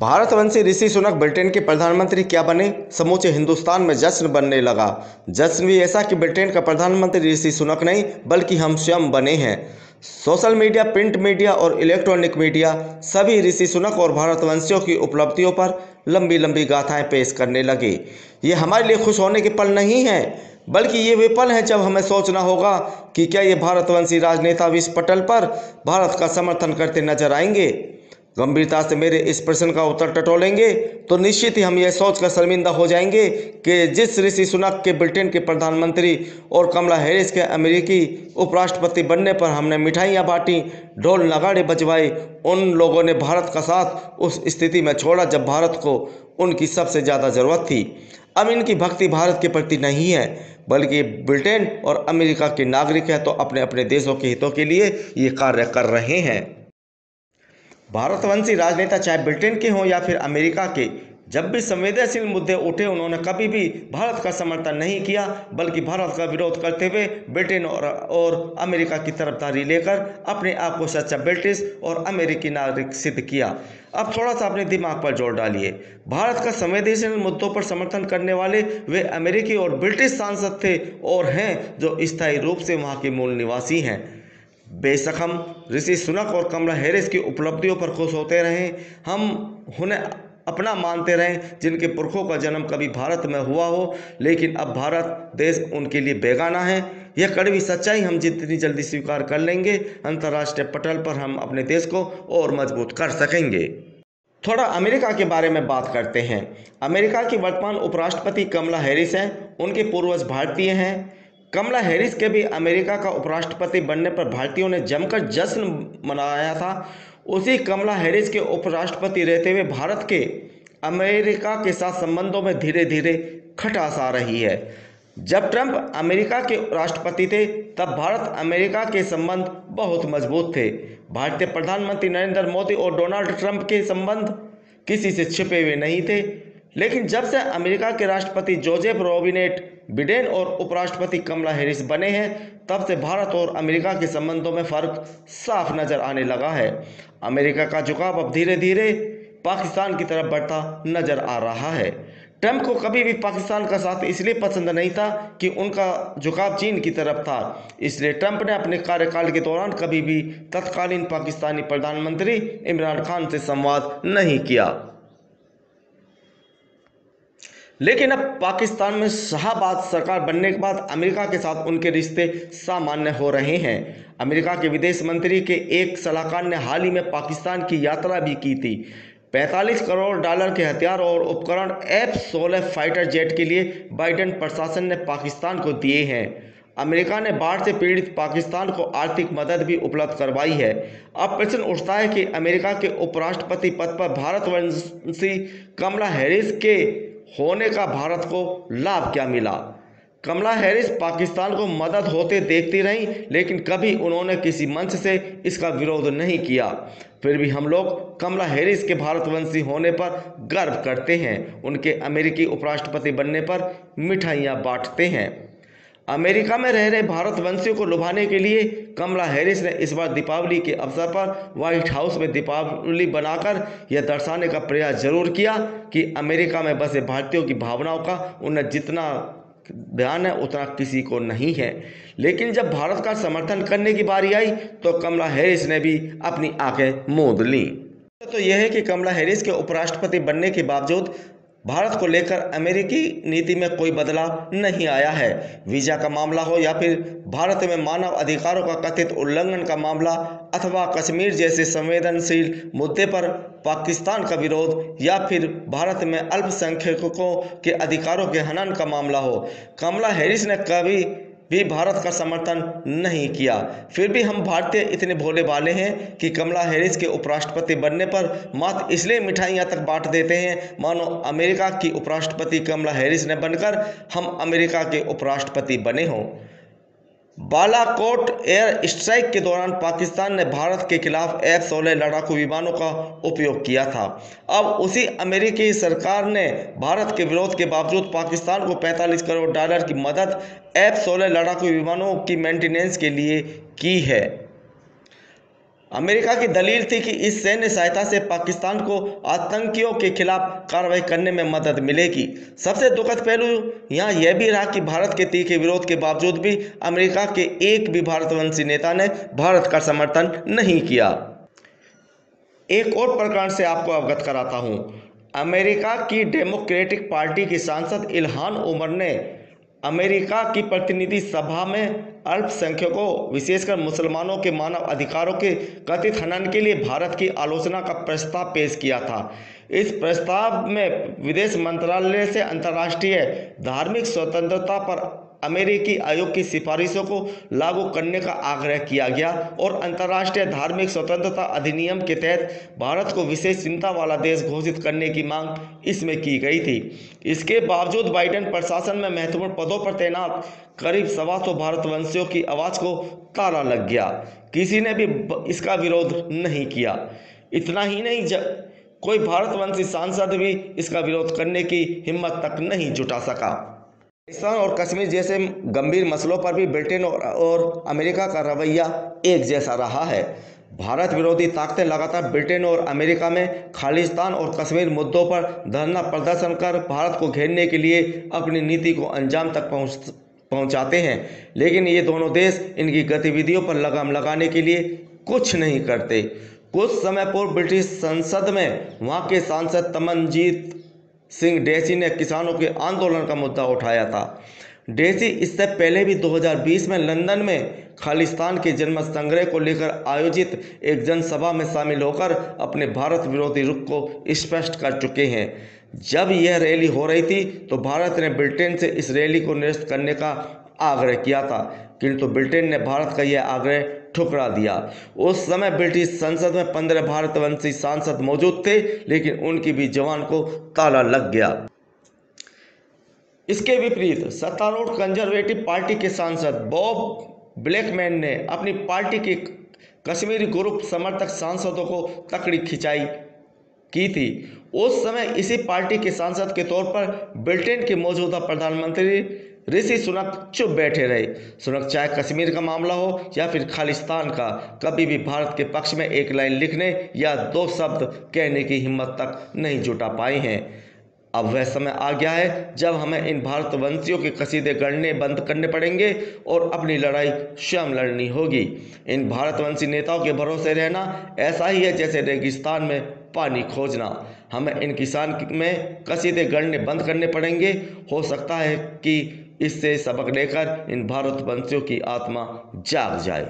भारतवंशी Rishi Sunak Britain के प्रधानमंत्री क्या बने, समूचे हिंदुस्तान में जश्न बनने लगा। जश्न भी ऐसा कि ब्रिटेन का प्रधानमंत्री ऋषि सुनक नहीं बल्कि हम स्वयं बने हैं। सोशल मीडिया, प्रिंट मीडिया और इलेक्ट्रॉनिक मीडिया सभी ऋषि सुनक और भारतवंशियों की उपलब्धियों पर लंबी लंबी गाथाएं पेश करने लगे। ये हमारे लिए खुश होने के पल नहीं हैं, बल्कि ये वे पल हैं जब हमें सोचना होगा कि क्या ये भारतवंशी राजनेता विश्व पटल पर भारत का समर्थन करते नजर आएंगे। गंभीरता से मेरे इस प्रश्न का उत्तर टटोलेंगे तो निश्चित ही हम यह सोचकर शर्मिंदा हो जाएंगे कि जिस ऋषि सुनक के ब्रिटेन के प्रधानमंत्री और कमला हैरिस के अमेरिकी उपराष्ट्रपति बनने पर हमने मिठाइयाँ बांटी, ढोल नगाड़े बजवाए, उन लोगों ने भारत का साथ उस स्थिति में छोड़ा जब भारत को उनकी सबसे ज़्यादा ज़रूरत थी। अब इनकी भक्ति भारत के प्रति नहीं है, बल्कि ब्रिटेन और अमेरिका के नागरिक हैं, तो अपने अपने देशों के हितों के लिए ये कार्य कर रहे हैं। भारतवंशी राजनेता चाहे ब्रिटेन के हों या फिर अमेरिका के, जब भी संवेदनशील मुद्दे उठे उन्होंने कभी भी भारत का समर्थन नहीं किया, बल्कि भारत का विरोध करते हुए ब्रिटेन और अमेरिका की तरफदारी लेकर अपने आप को सच्चा ब्रिटिश और अमेरिकी नागरिक सिद्ध किया। अब थोड़ा सा अपने दिमाग पर जोर डालिए। भारत का संवेदनशील मुद्दों पर समर्थन करने वाले वे अमेरिकी और ब्रिटिश सांसद थे और हैं जो स्थायी रूप से वहाँ के मूल निवासी हैं। बेशक हम ऋषि सुनक और कमला हैरिस की उपलब्धियों पर खुश होते रहें, हम उन्हें अपना मानते रहें जिनके पुरखों का जन्म कभी भारत में हुआ हो, लेकिन अब भारत देश उनके लिए बेगाना है। यह कड़वी सच्चाई हम जितनी जल्दी स्वीकार कर लेंगे, अंतर्राष्ट्रीय पटल पर हम अपने देश को और मजबूत कर सकेंगे। थोड़ा अमेरिका के बारे में बात करते हैं। अमेरिका की वर्तमान उपराष्ट्रपति कमला हैरिस हैं, उनके पूर्वज भारतीय हैं। कमला हैरिस के भी अमेरिका का उपराष्ट्रपति बनने पर भारतीयों ने जमकर जश्न मनाया था। उसी कमला हैरिस के उपराष्ट्रपति रहते हुए भारत के अमेरिका के साथ संबंधों में धीरे धीरे खटास आ रही है। जब ट्रंप अमेरिका के राष्ट्रपति थे तब भारत अमेरिका के संबंध बहुत मजबूत थे। भारतीय प्रधानमंत्री नरेंद्र मोदी और डोनाल्ड ट्रंप के संबंध किसी से छिपे हुए नहीं थे, लेकिन जब से अमेरिका के राष्ट्रपति जोसेफ रोबिनेट बिडेन और उपराष्ट्रपति कमला हैरिस बने हैं, तब से भारत और अमेरिका के संबंधों में फर्क साफ नजर आने लगा है। अमेरिका का झुकाव अब धीरे धीरे पाकिस्तान की तरफ बढ़ता नजर आ रहा है। ट्रंप को कभी भी पाकिस्तान का साथ इसलिए पसंद नहीं था कि उनका झुकाव चीन की तरफ था, इसलिए ट्रंप ने अपने कार्यकाल के दौरान कभी भी तत्कालीन पाकिस्तानी प्रधानमंत्री इमरान खान से संवाद नहीं किया। लेकिन अब पाकिस्तान में शाहबाज सरकार बनने के बाद अमेरिका के साथ उनके रिश्ते सामान्य हो रहे हैं। अमेरिका के विदेश मंत्री के एक सलाहकार ने हाल ही में पाकिस्तान की यात्रा भी की थी। 45 करोड़ डॉलर के हथियार और उपकरण F-16 फाइटर जेट के लिए बाइडेन प्रशासन ने पाकिस्तान को दिए हैं। अमेरिका ने बाढ़ से पीड़ित पाकिस्तान को आर्थिक मदद भी उपलब्ध करवाई है। अब प्रश्न उठता है कि अमेरिका के उपराष्ट्रपति पद पर भारतवंशी कमला हैरिस के होने का भारत को लाभ क्या मिला। कमला हैरिस पाकिस्तान को मदद होते देखती रहीं, लेकिन कभी उन्होंने किसी मंच से इसका विरोध नहीं किया। फिर भी हम लोग कमला हैरिस के भारतवंशी होने पर गर्व करते हैं, उनके अमेरिकी उपराष्ट्रपति बनने पर मिठाइयाँ बांटते हैं। अमेरिका में रह रहे भारतवंशियों को लुभाने के लिए कमला हैरिस ने इस बार दीपावली के अवसर पर व्हाइट हाउस में दीपावली बनाकर यह दर्शाने का प्रयास जरूर किया कि अमेरिका में बसे भारतीयों की भावनाओं का उन्हें जितना ध्यान है उतना किसी को नहीं है। लेकिन जब भारत का समर्थन करने की बारी आई तो कमला हैरिस ने भी अपनी आंखें मूंद लीं। तो यह है कि कमला हैरिस के उपराष्ट्रपति बनने के बावजूद भारत को लेकर अमेरिकी नीति में कोई बदलाव नहीं आया है। वीजा का मामला हो या फिर भारत में मानव अधिकारों का कथित उल्लंघन का मामला, अथवा कश्मीर जैसे संवेदनशील मुद्दे पर पाकिस्तान का विरोध, या फिर भारत में अल्पसंख्यकों के अधिकारों के हनन का मामला हो, कमला हैरिस ने कभी भी भारत का समर्थन नहीं किया। फिर भी हम भारतीय इतने भोले भाले हैं कि कमला हैरिस के उपराष्ट्रपति बनने पर मात्र इसलिए मिठाइयाँ तक बांट देते हैं मानो अमेरिका की उपराष्ट्रपति कमला हैरिस ने बनकर हम अमेरिका के उपराष्ट्रपति बने हों। बालाकोट एयर स्ट्राइक के दौरान पाकिस्तान ने भारत के खिलाफ F-16 लड़ाकू विमानों का उपयोग किया था। अब उसी अमेरिकी सरकार ने भारत के विरोध के बावजूद पाकिस्तान को 45 करोड़ डॉलर की मदद F-16 लड़ाकू विमानों की मेंटेनेंस के लिए की है। अमेरिका की दलील थी कि इस सैन्य सहायता से पाकिस्तान को आतंकियों के खिलाफ कार्रवाई करने में मदद मिलेगी। सबसे दुखद पहलू यहाँ यह भी रहा कि भारत के तीखे विरोध के बावजूद भी अमेरिका के एक भी भारतवंशी नेता ने भारत का समर्थन नहीं किया। एक और प्रकरण से आपको अवगत कराता हूं। अमेरिका की डेमोक्रेटिक पार्टी की सांसद इल्हान उमर ने अमेरिका की प्रतिनिधि सभा में अल्पसंख्यकों विशेषकर मुसलमानों के मानव अधिकारों के कथित हनन के लिए भारत की आलोचना का प्रस्ताव पेश किया था। इस प्रस्ताव में विदेश मंत्रालय से अंतर्राष्ट्रीय धार्मिक स्वतंत्रता पर अमेरिकी आयोग की सिफारिशों को लागू करने का आग्रह किया गया और अंतर्राष्ट्रीय धार्मिक स्वतंत्रता अधिनियम के तहत भारत को विशेष चिंता वाला देश घोषित करने की मांग इसमें की गई थी। इसके बावजूद बाइडेन प्रशासन में महत्वपूर्ण पदों पर तैनात करीब 125 भारतवंशियों की आवाज को ताला लग गया। किसी ने भी इसका विरोध नहीं किया। इतना ही नहीं, कोई भारतवंशी सांसद भी इसका विरोध करने की हिम्मत तक नहीं जुटा सका। पाकिस्तान और कश्मीर जैसे गंभीर मसलों पर भी ब्रिटेन और अमेरिका का रवैया एक जैसा रहा है। भारत विरोधी ताकतें लगातार ब्रिटेन और अमेरिका में खालिस्तान और कश्मीर मुद्दों पर धरना प्रदर्शन कर भारत को घेरने के लिए अपनी नीति को अंजाम तक पहुंचाते हैं, लेकिन ये दोनों देश इनकी गतिविधियों पर लगाम लगाने के लिए कुछ नहीं करते। कुछ समय पूर्व ब्रिटिश संसद में वहां के सांसद तमनजीत सिंह डेसी ने किसानों के आंदोलन का मुद्दा उठाया था। डेसी इससे पहले भी 2020 में लंदन में खालिस्तान के जन्म संग्रह को लेकर आयोजित एक जनसभा में शामिल होकर अपने भारत विरोधी रुख को स्पष्ट कर चुके हैं। जब यह रैली हो रही थी तो भारत ने ब्रिटेन से इस रैली को निरस्त करने का आग्रह किया था, किंतु ब्रिटेन ने भारत का यह आग्रह ठुकरा दिया। उस समय ब्रिटिश संसद में 15 भारतवंशी सांसद मौजूद थे, लेकिन उनकी भी जबान को ताला लग गया। इसके विपरीत सत्तारूढ़ कंजर्वेटिव पार्टी के सांसद बॉब ब्लैकमैन ने अपनी पार्टी के कश्मीरी ग्रुप समर्थक सांसदों को तकड़ी खिंचाई की थी। उस समय इसी पार्टी के सांसद के तौर पर ब्रिटेन के मौजूदा प्रधानमंत्री ऋषि सुनक चुप बैठे रहे। सुनक चाहे कश्मीर का मामला हो या फिर खालिस्तान का, कभी भी भारत के पक्ष में एक लाइन लिखने या 2 शब्द कहने की हिम्मत तक नहीं जुटा पाए हैं। अब वह समय आ गया है जब हमें इन भारतवंशियों के कसीदे गढ़ने बंद करने पड़ेंगे और अपनी लड़ाई स्वयं लड़नी होगी। इन भारतवंशी नेताओं के भरोसे रहना ऐसा ही है जैसे रेगिस्तान में पानी खोजना। हमें इन किसान में कसीदे गढ़ने बंद करने पड़ेंगे। हो सकता है कि इससे सबक लेकर इन भारतवंशियों की आत्मा जाग जाए।